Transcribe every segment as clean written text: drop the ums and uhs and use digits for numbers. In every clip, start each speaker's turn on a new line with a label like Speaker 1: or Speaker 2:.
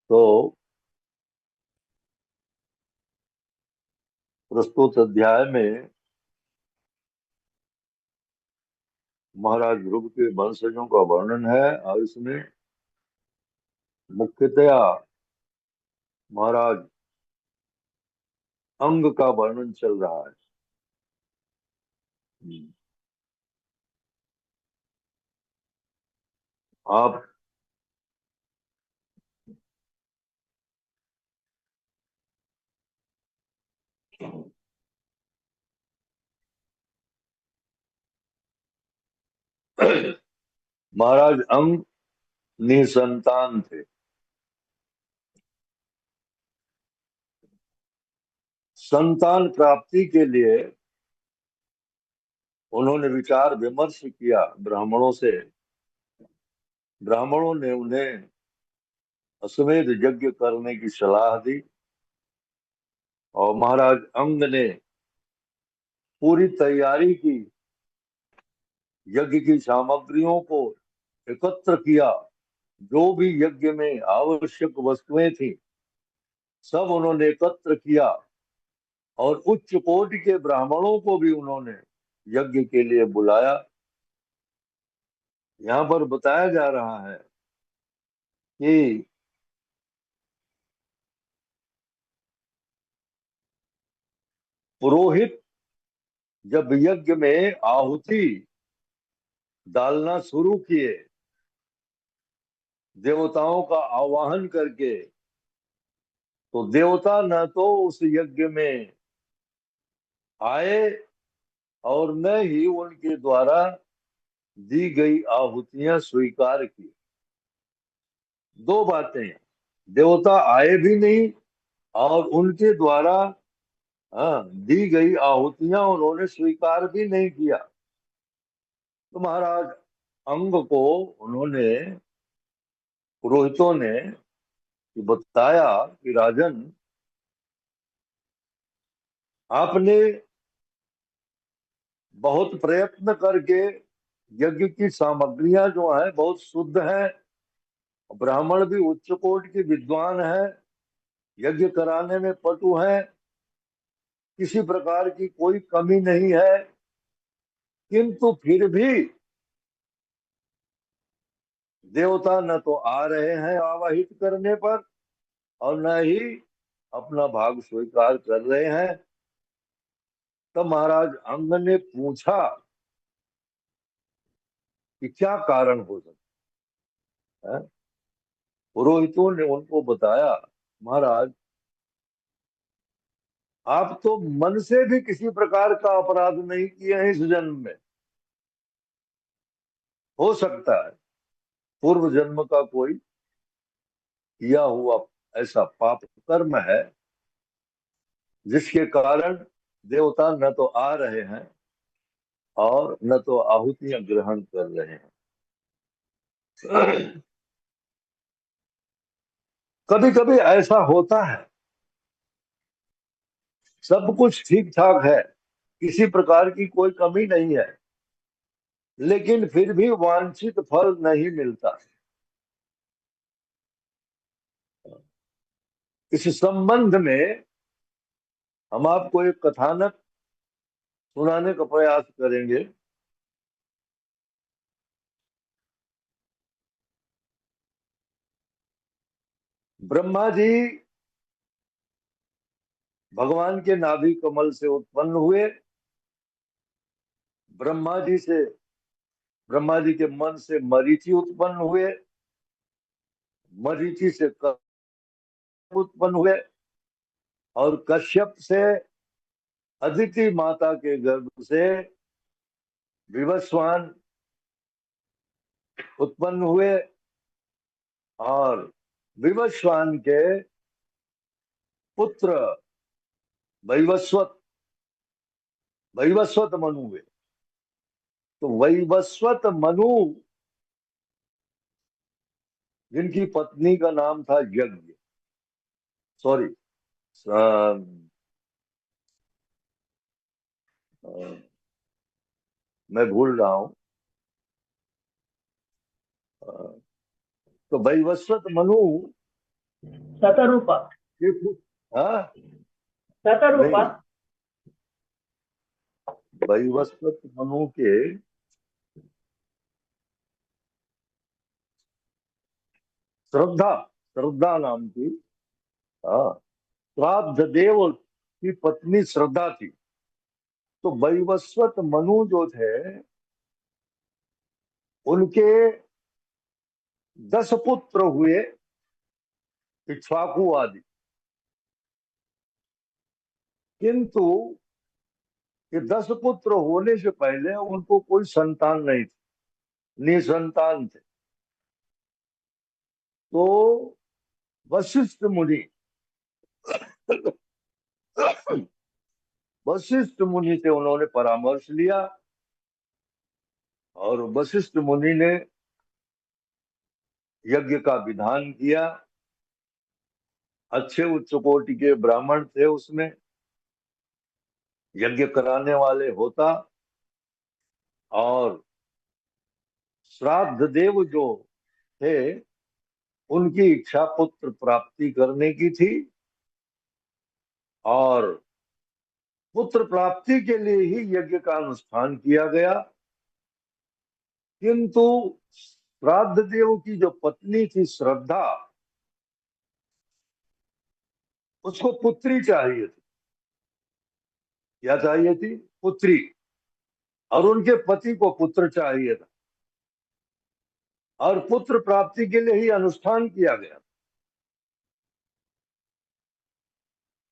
Speaker 1: तो प्रस्तुत अध्याय में महाराज ध्रुव के वंशजों का वर्णन है और इसमें मुख्यतया महाराज अंग का वर्णन चल रहा है। आप महाराज अंग निसंतान थे। संतान प्राप्ति के लिए उन्होंने विचार विमर्श किया ब्राह्मणों से। ब्राह्मणों ने उन्हें अश्वमेध यज्ञ करने की सलाह दी और महाराज अंग ने पूरी तैयारी की, यज्ञ की सामग्रियों को एकत्र किया। जो भी यज्ञ में आवश्यक वस्तुएं थी सब उन्होंने एकत्र किया और उच्च कोटि के ब्राह्मणों को भी उन्होंने यज्ञ के लिए बुलाया। यहाँ पर बताया जा रहा है कि पुरोहित जब यज्ञ में आहुति डालना शुरू किए, देवताओं का आवाहन करके, तो देवता न तो उस यज्ञ में आए और न ही उनके द्वारा दी गई आहुतियां स्वीकार की। दो बातें, देवता आए भी नहीं और उनके द्वारा दी गई आहुतियां उन्होंने स्वीकार भी नहीं किया। तो महाराज अंग को उन्होंने, पुरोहितों ने बताया कि राजन, आपने बहुत प्रयत्न करके यज्ञ की सामग्रियां जो है बहुत शुद्ध है, ब्राह्मण भी उच्च कोटि के विद्वान है, यज्ञ कराने में पटु है, किसी प्रकार की कोई कमी नहीं है, किंतु फिर भी देवता न तो आ रहे हैं आवाहित करने पर और न ही अपना भाग स्वीकार कर रहे हैं। तब महाराज अंग ने पूछा कि क्या कारण हो सकता है। पुरोहितों ने उनको बताया, महाराज आप तो मन से भी किसी प्रकार का अपराध नहीं किए हैं इस जन्म में। हो सकता है पूर्व जन्म का कोई किया हुआ ऐसा पाप कर्म है जिसके कारण देवता न तो आ रहे हैं और न तो आहुतियां ग्रहण कर रहे हैं। कभी कभी ऐसा होता है, सब कुछ ठीक ठाक है, किसी प्रकार की कोई कमी नहीं है, लेकिन फिर भी वांछित फल नहीं मिलता। इस संबंध में हम आपको एक कथानक सुनाने का प्रयास करेंगे। ब्रह्मा जी भगवान के नाभि कमल से उत्पन्न हुए। ब्रह्मा जी से, ब्रह्मा जी के मन से मरीचि उत्पन्न हुए, मरीचि से कश्यप उत्पन्न हुए और कश्यप से अदिति माता के गर्भ से विवस्वान उत्पन्न हुए और विवस्वान के पुत्र वैवस्वत, वैवस्वत मनु हुए। तो वैवस्वत मनु, जिनकी पत्नी का नाम था यज्ञ, सॉरी, मैं भूल रहा हूं। तो वैवस्वत मनु
Speaker 2: शतरूप।
Speaker 1: ये हाँ,
Speaker 2: शतरूप।
Speaker 1: नहीं, वैवस्वत मनु के श्रद्धा, श्रद्धा नाम की, हाँ, श्राद्ध देव की पत्नी श्रद्धा थी। तो वैवस्वत मनु जो थे, उनके 10 पुत्र हुए, इक्ष्वाकु आदि। किंतु ये 10 पुत्र होने से पहले उनको कोई संतान नहीं थी, निसंतान थे। तो वशिष्ठ मुनि, वशिष्ठ मुनि से उन्होंने परामर्श लिया, और वशिष्ठ मुनि ने यज्ञ का विधान किया। अच्छे उच्च कोटि के ब्राह्मण थे उसमें, यज्ञ कराने वाले होता, और श्राद्ध देव जो थे, उनकी इच्छा पुत्र प्राप्ति करने की थी, और पुत्र प्राप्ति के लिए ही यज्ञ का अनुष्ठान किया गया। किंतु श्राद्ध देव की जो पत्नी थी श्रद्धा, उसको पुत्री चाहिए थी। क्या चाहिए थी? पुत्री। और उनके पति को पुत्र चाहिए था, और पुत्र प्राप्ति के लिए ही अनुष्ठान किया गया।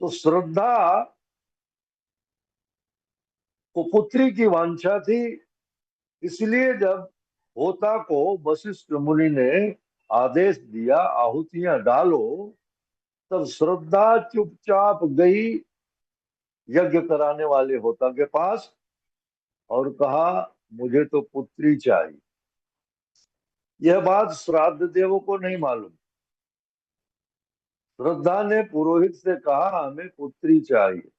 Speaker 1: तो श्रद्धा को पुत्री की वांछा थी, इसलिए जब होता को वशिष्ठ मुनि ने आदेश दिया आहुतियां डालो, तब श्रद्धा चुपचाप गई यज्ञ कराने वाले होता के पास, और कहा मुझे तो पुत्री चाहिए। यह बात श्राद्ध देव को नहीं मालूम। श्रद्धा ने पुरोहित से कहा हमें पुत्री चाहिए।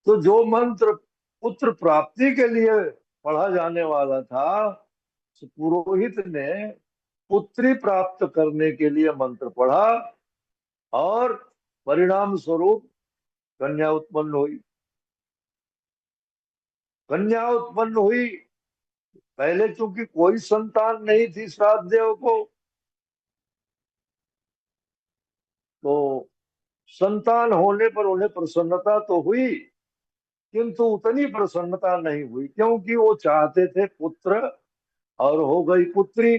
Speaker 1: तो जो मंत्र पुत्र प्राप्ति के लिए पढ़ा जाने वाला था, पुरोहित ने पुत्री प्राप्त करने के लिए मंत्र पढ़ा, और परिणाम स्वरूप कन्या उत्पन्न हुई। कन्या उत्पन्न हुई। पहले चूंकि कोई संतान नहीं थी श्राद्ध देव को, तो संतान होने पर उन्हें प्रसन्नता तो हुई, किंतु उतनी प्रसन्नता नहीं हुई, क्योंकि वो चाहते थे पुत्र, और हो गई पुत्री।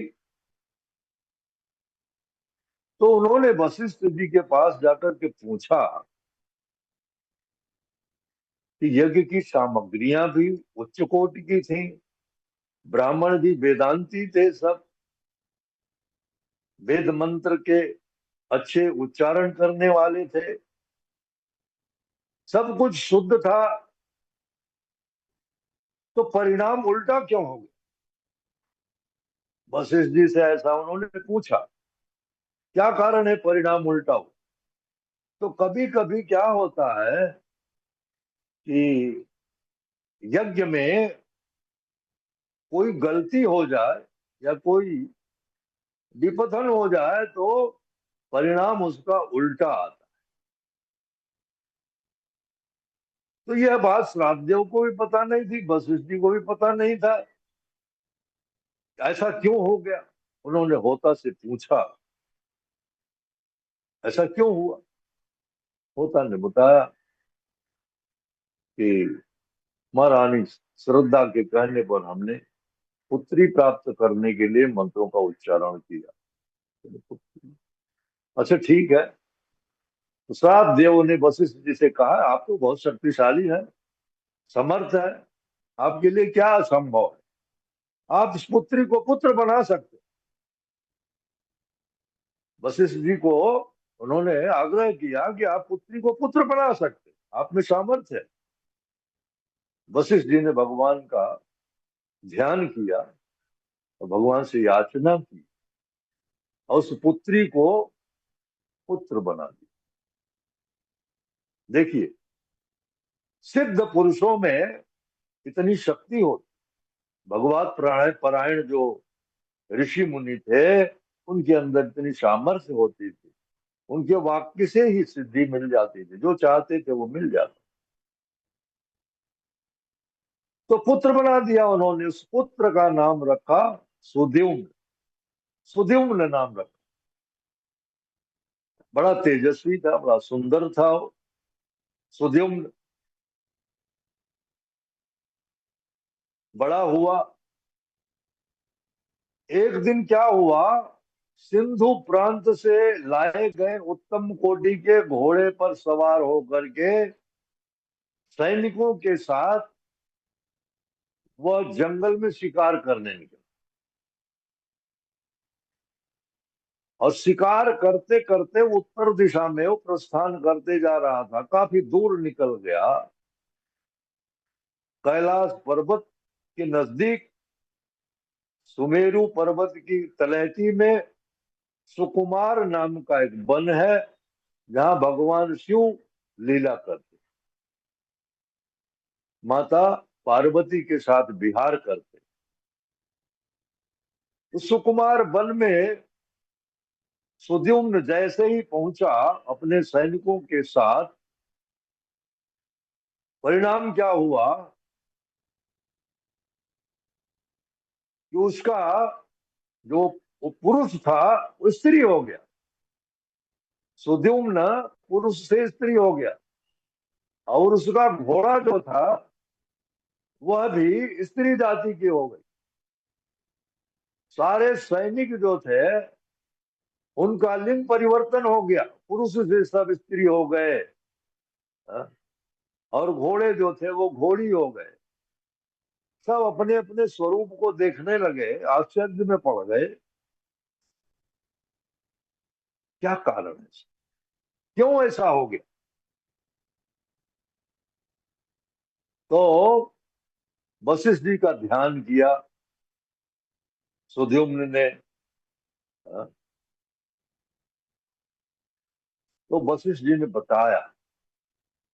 Speaker 1: तो उन्होंने वशिष्ठ जी के पास जाकर के पूछा कि यज्ञ की सामग्रियां भी उच्च कोटि की थी, ब्राह्मण भी वेदांती थे, सब वेद मंत्र के अच्छे उच्चारण करने वाले थे, सब कुछ शुद्ध था, तो परिणाम उल्टा क्यों हो गया? वशिष्ठ जी से ऐसा उन्होंने पूछा, क्या कारण है परिणाम उल्टा हो? तो कभी कभी क्या होता है कि यज्ञ में कोई गलती हो जाए, या कोई विपथन हो जाए, तो परिणाम उसका उल्टा आता है। तो यह बात श्राद्धदेव को भी पता नहीं थी, वशिष्ठ जी को भी पता नहीं था, ऐसा क्यों हो गया। उन्होंने होता से पूछा ऐसा क्यों हुआ। होता ने बताया कि महारानी श्रद्धा के कहने पर हमने पुत्री प्राप्त करने के लिए मंत्रों का उच्चारण किया। अच्छा ठीक है। तो श्राद्ध देव ने वशिष्ठ जी से कहा आप तो बहुत शक्तिशाली है, समर्थ है, आपके लिए क्या असंभव है, आप इस पुत्री को पुत्र बना सकते। वशिष्ठ जी को उन्होंने आग्रह किया कि आप पुत्री को पुत्र बना सकते, आप में सामर्थ्य है। वशिष्ठ जी ने भगवान का ध्यान किया, और भगवान से याचना की, और उस पुत्री को पुत्र बना दिया। देखिए, सिद्ध पुरुषों में इतनी शक्ति होती। भगवत परायण जो ऋषि मुनि थे, उनके अंदर इतनी सामर्थ्य होती थी, उनके वाक्य से ही सिद्धि मिल जाती थी, जो चाहते थे वो मिल जाता। तो पुत्र बना दिया उन्होंने, उस पुत्र का नाम रखा सुद्युम्न। सुद्युम्न नाम रखा। बड़ा तेजस्वी था, बड़ा सुंदर था वो सुद्युम्न। बड़ा हुआ। एक दिन क्या हुआ, सिंधु प्रांत से लाए गए उत्तम कोटि के घोड़े पर सवार होकर के सैनिकों के साथ वह जंगल में शिकार करने निकला। और शिकार करते करते उत्तर दिशा में वो प्रस्थान करते जा रहा था, काफी दूर निकल गया। कैलाश पर्वत के नजदीक सुमेरु पर्वत की तलहटी में सुकुमार नाम का एक वन है, जहां भगवान शिव लीला करते, माता पार्वती के साथ विहार करते। उस सुकुमार वन में सुद्युम्न जैसे ही पहुंचा अपने सैनिकों के साथ, परिणाम क्या हुआ कि उसका जो वो पुरुष था वो स्त्री हो गया। सुद्युम्न पुरुष से स्त्री हो गया, और उसका घोड़ा जो था वह भी स्त्री जाति की हो गई। सारे सैनिक जो थे उनका लिंग परिवर्तन हो गया, पुरुष से सब स्त्री हो गए। हाँ? और घोड़े जो थे वो घोड़ी हो गए। सब अपने अपने स्वरूप को देखने लगे, आश्चर्य में पड़ गए। क्या कारण है, क्यों ऐसा हो गया? तो वशिष्ठ जी का ध्यान किया सुद्युम्न ने। हाँ? तो वशिष्ठ जी ने बताया,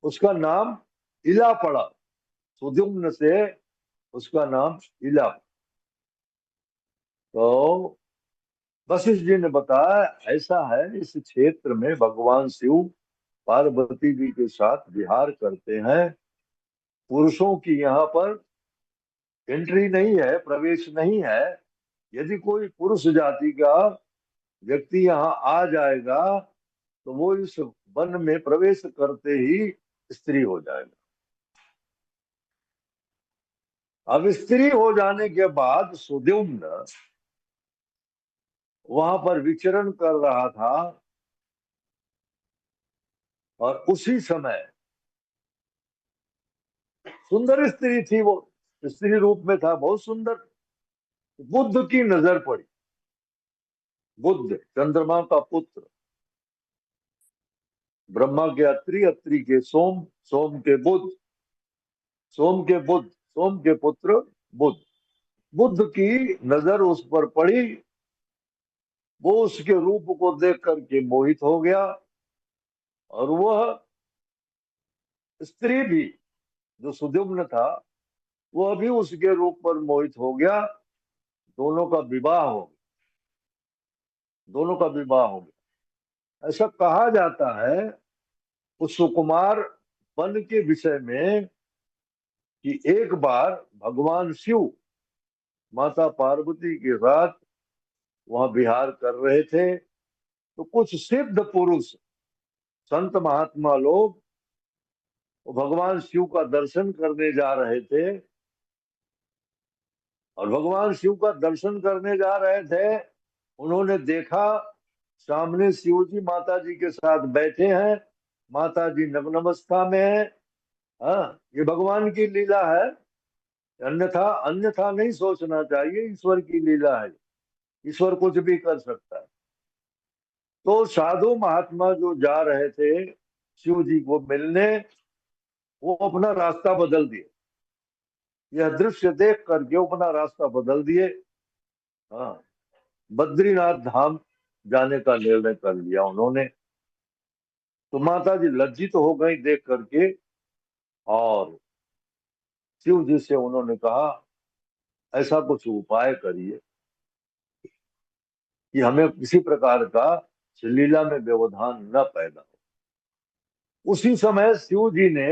Speaker 1: उसका नाम इला पड़ा। सुद्युम्न से उसका नाम इला। तो वशिष्ठ जी ने बताया, ऐसा है, इस क्षेत्र में भगवान शिव पार्वती जी के साथ विहार करते हैं। पुरुषों की यहाँ पर एंट्री नहीं है, प्रवेश नहीं है। यदि कोई पुरुष जाति का व्यक्ति यहाँ आ जाएगा तो वो इस वन में प्रवेश करते ही स्त्री हो जाएगा। अब स्त्री हो जाने के बाद सुद्युम्न वहां पर विचरण कर रहा था, और उसी समय सुंदर स्त्री थी वो, स्त्री रूप में था, बहुत सुंदर। बुद्ध की नजर पड़ी। बुद्ध चंद्रमा का पुत्र, ब्रह्मा के अत्रि, अत्रि के सोम, सोम के बुद्ध, सोम के बुद्ध, सोम के पुत्र बुद्ध। बुद्ध की नजर उस पर पड़ी। वो उसके रूप को देख करके मोहित हो गया, और वह स्त्री भी, जो सुद्युम्न था, वह भी उसके रूप पर मोहित हो गया। दोनों का विवाह हो गया। दोनों का विवाह हो गया। ऐसा कहा जाता है उस सुकुमार वन के विषय में कि एक बार भगवान शिव माता पार्वती के साथ वहां विहार कर रहे थे, तो कुछ सिद्ध पुरुष, संत महात्मा लोग, वो भगवान शिव का दर्शन करने जा रहे थे। और भगवान शिव का दर्शन करने जा रहे थे, उन्होंने देखा सामने शिव जी माता जी के साथ बैठे हैं, माता जी नग्न अवस्था में है। हाँ, ये भगवान की लीला है, अन्यथा अन्यथा नहीं सोचना चाहिए, ईश्वर की लीला है। ईश्वर कुछ भी कर सकता है। तो साधु महात्मा जो जा रहे थे शिव जी को मिलने, वो अपना रास्ता बदल दिए। यह दृश्य देख करके वो अपना रास्ता बदल दिए। हाँ, बद्रीनाथ धाम जाने का निर्णय कर लिया उन्होंने। तो माता जी लज्जित हो गई देख करके, और शिव जी से उन्होंने कहा, ऐसा कुछ उपाय करिए कि हमें किसी प्रकार का लीला में व्यवधान न पैदा हो। उसी समय शिव जी ने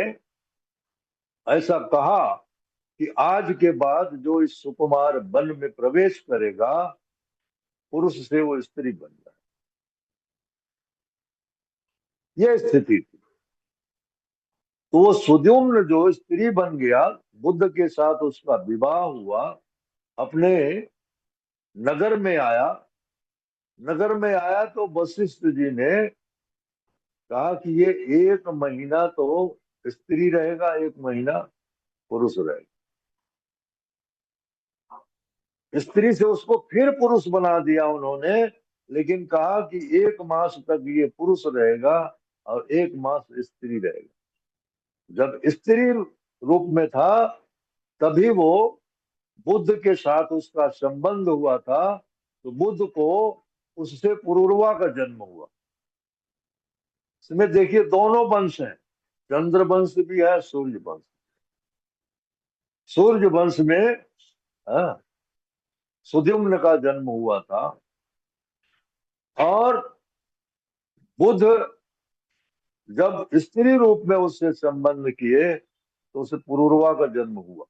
Speaker 1: ऐसा कहा कि आज के बाद जो इस सुकुमार वन में प्रवेश करेगा, पुरुष से वो स्त्री बन जाए। ये स्थिति थी। तो वो सुद्युम्न जो स्त्री बन गया, बुद्ध के साथ उसका विवाह हुआ, अपने नगर में आया। नगर में आया तो वशिष्ठ जी ने कहा कि ये 1 महीना तो स्त्री रहेगा, 1 महीना पुरुष रहेगा। स्त्री से उसको फिर पुरुष बना दिया उन्होंने, लेकिन कहा कि 1 मास तक ये पुरुष रहेगा और 1 मास स्त्री रहेगा। जब स्त्री रूप में था तभी वो बुद्ध के साथ उसका संबंध हुआ था, तो बुद्ध को उससे पुरुरवा का जन्म हुआ। इसमें देखिए दोनों वंश हैं, चंद्र वंश भी है, सूर्य वंश। सूर्य वंश में हाँ, सुद्युम्न का जन्म हुआ था, और बुद्ध जब स्त्री रूप में उससे संबंध किए तो उसे पुरुरवा का जन्म हुआ।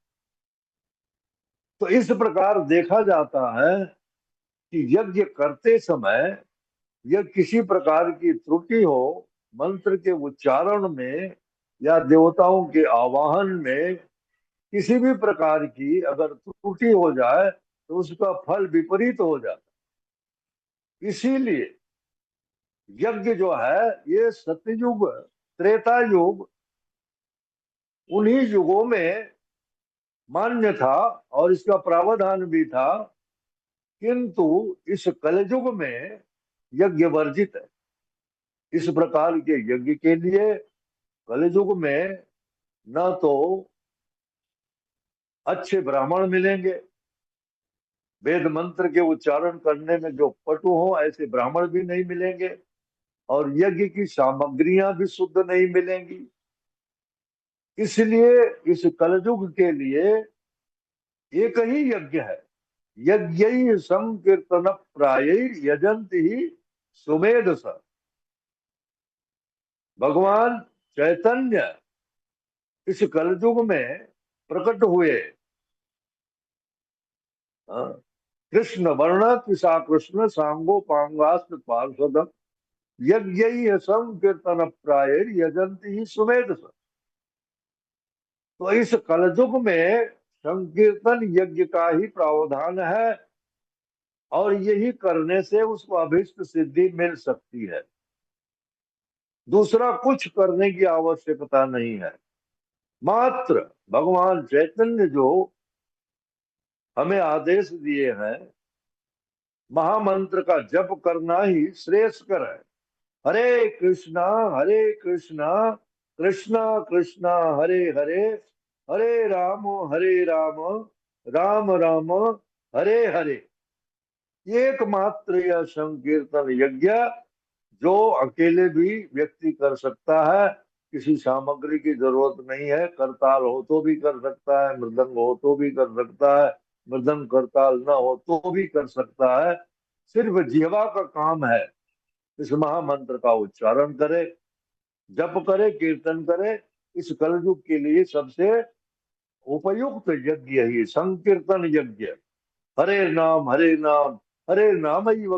Speaker 1: तो इस प्रकार देखा जाता है कि यज्ञ करते समय यह किसी प्रकार की त्रुटि हो, मंत्र के उच्चारण में या देवताओं के आवाहन में किसी भी प्रकार की अगर त्रुटि हो जाए तो उसका फल विपरीत हो जाता है। इसीलिए यज्ञ जो है ये सतयुग, त्रेता युग, उन्हीं युगों में मान्य था और इसका प्रावधान भी था, किंतु इस कलयुग में यज्ञ वर्जित है। इस प्रकार के यज्ञ के लिए कलयुग में न तो अच्छे ब्राह्मण मिलेंगे, वेद मंत्र के उच्चारण करने में जो पटु हो ऐसे ब्राह्मण भी नहीं मिलेंगे, और यज्ञ की सामग्रियां भी शुद्ध नहीं मिलेंगी। इसलिए इस कलयुग के लिए एक ही यज्ञ है, यज्ञ संकीर्तन प्राय यजंत ही सुमेध स। भगवान चैतन्य इस कलयुग में प्रकट हुए। हाँ, कृष्ण वर्ण किसा कृष्ण सांगो पांगास्त पार्षद यज्ञ संकीर्तन प्राय यजंती ही सुमेध स। तो इस कलयुग में संकीर्तन यज्ञ का ही प्रावधान है, और यही करने से उसको अभीष्ट सिद्धि मिल सकती है। दूसरा कुछ करने की आवश्यकता नहीं है। मात्र भगवान चैतन्य जो हमें आदेश दिए हैं, महामंत्र का जप करना ही श्रेयस्कर है। हरे कृष्णा कृष्णा कृष्णा हरे हरे, हरे राम राम राम हरे हरे। एकमात्र यह संकीर्तन यज्ञ जो अकेले भी व्यक्ति कर सकता है, किसी सामग्री की जरूरत नहीं है। करताल हो तो भी कर सकता है, मृदंग हो तो भी कर सकता है, मृदंग करताल न हो तो भी कर सकता है। सिर्फ जिह्वा का काम है, इस महामंत्र का उच्चारण करे, जप करे, कीर्तन करे। इस कलयुग के लिए सबसे उपयुक्त यज्ञ ही संकीर्तन यज्ञ। हरे नाम हरे नाम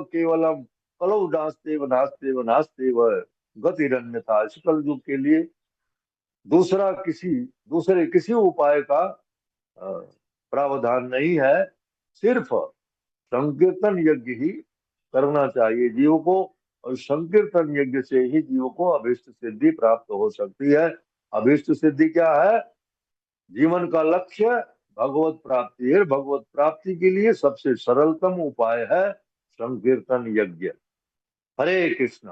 Speaker 1: केवलम कलौ नास्ते व गतिरन्यथा। इस कलयुग के लिए दूसरे किसी उपाय का अ, प्रावधान नहीं है। सिर्फ संकीर्तन यज्ञ ही करना चाहिए जीव को, और संकीर्तन यज्ञ से ही जीव को अभीष्ट सिद्धि प्राप्त हो सकती है। अभीष्ट सिद्धि क्या है? जीवन का लक्ष्य भगवत प्राप्ति है। भगवत प्राप्ति के लिए सबसे सरलतम उपाय है संकीर्तन यज्ञ। हरे कृष्ण।